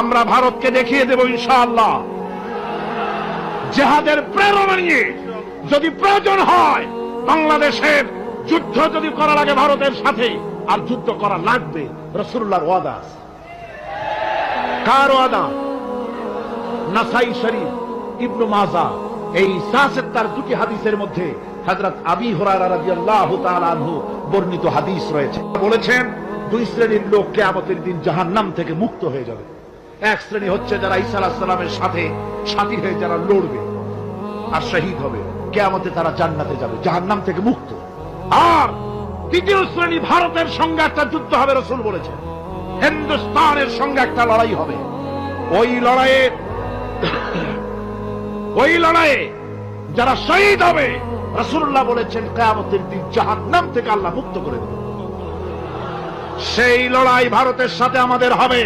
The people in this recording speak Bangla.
আমরা ভারতকে দেখিয়ে দেব ইনশাআল্লাহ জিহাদের প্রেরণা নিয়ে যদি প্রয়োজন হয় বাংলাদেশের যুদ্ধ যদি করা লাগে ভারতের সাথে, আর যুদ্ধ করা লাগবে, রাসূলুল্লাহর ওয়াদা আছে। কার ওয়াদা? নাসাই শরীফ, ইবনে মাজাহ, এই তার দুটি হাদিসের মধ্যে হযরত আবী হুরায়রা রাদিয়াল্লাহু তাআলা আনহু বর্ণিত হাদিস রয়েছে। বলেছেন দুই শ্রেণীর লোক কিয়ামতের দিন জাহান্নাম থেকে মুক্ত হয়ে যাবে। এক শ্রেণী হচ্ছে যারা ঈসা আলাইহিস সালামের সাথে সাথী হয়ে যারা লড়বে আর শহীদ হবে, কিয়ামতে তারা জান্নাতে যাবে, জাহান্নাম থেকে মুক্ত। আর দ্বিতীয় শ্রেণী ভারতের সঙ্গে একটা যুদ্ধ হবে, রাসূল বলেছেন হিন্দুস্তানের সঙ্গে একটা লড়াই হবে। ওই লড়াইয়ে যারা শহীদ হবে রাসূলুল্লাহ বলেছেন কিয়ামতের দিন জাহান্নাম থেকে আল্লাহ মুক্ত করে দেবে। সেই লড়াই ভারতের সাথে আমাদের হবে।